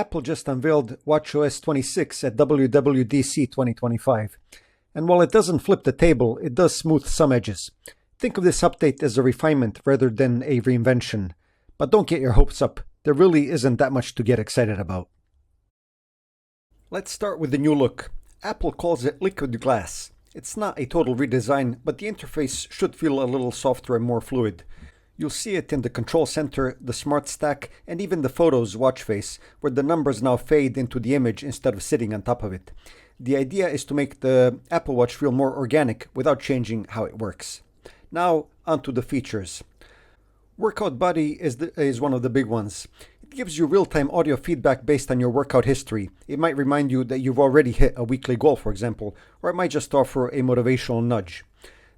Apple just unveiled watchOS 26 at WWDC 2025. And while it doesn't flip the table, it does smooth some edges. Think of this update as a refinement rather than a reinvention. But don't get your hopes up. There really isn't that much to get excited about. Let's start with the new look. Apple calls it liquid glass. It's not a total redesign, but the interface should feel a little softer and more fluid. You'll see it in the control center, the smart stack, and even the Photos watch face, where the numbers now fade into the image instead of sitting on top of it. The idea is to make the Apple Watch feel more organic without changing how it works. Now, onto the features. Workout Buddy is one of the big ones. It gives you real-time audio feedback based on your workout history. It might remind you that you've already hit a weekly goal, for example, or it might just offer a motivational nudge.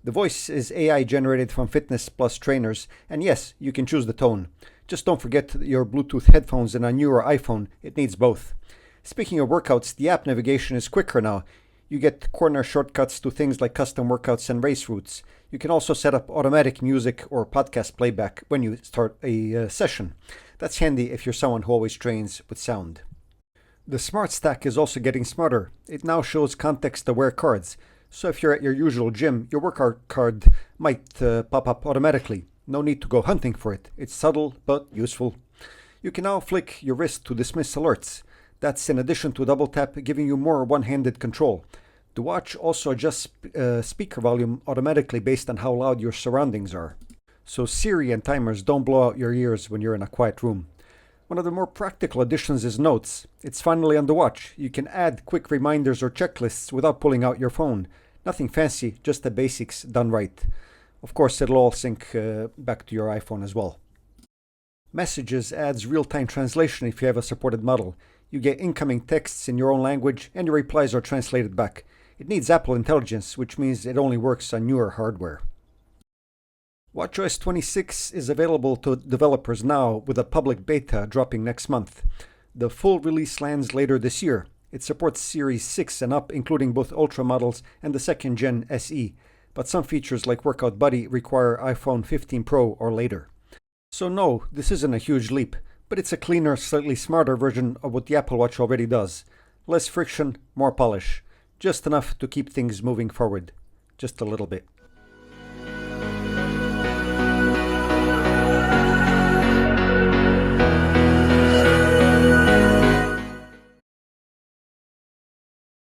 The voice is AI generated from Fitness Plus trainers, and yes, you can choose the tone. Just don't forget your Bluetooth headphones, and on your iPhone, it needs both. Speaking of workouts, the app navigation is quicker now. You get corner shortcuts to things like custom workouts and race routes. You can also set up automatic music or podcast playback when you start a session. That's handy if you're someone who always trains with sound. The Smart Stack is also getting smarter. It now shows context-aware cards. So if you're at your usual gym, your workout card might pop up automatically. No need to go hunting for it. It's subtle but useful. You can now flick your wrist to dismiss alerts. That's in addition to double tap, giving you more one-handed control. The watch also adjusts speaker volume automatically based on how loud your surroundings are. So Siri and timers don't blow out your ears when you're in a quiet room. One of the more practical additions is Notes. It's finally on the watch. You can add quick reminders or checklists without pulling out your phone. Nothing fancy, just the basics done right. Of course, it'll all sync back to your iPhone as well. Messages adds real-time translation if you have a supported model. You get incoming texts in your own language and your replies are translated back. It needs Apple Intelligence, which means it only works on newer hardware. watchOS 26 is available to developers now, with a public beta dropping next month. The full release lands later this year. It supports Series 6 and up, including both Ultra models and the second-gen SE, but some features like Workout Buddy require iPhone 15 Pro or later. So no, this isn't a huge leap, but it's a cleaner, slightly smarter version of what the Apple Watch already does. Less friction, more polish. Just enough to keep things moving forward. Just a little bit.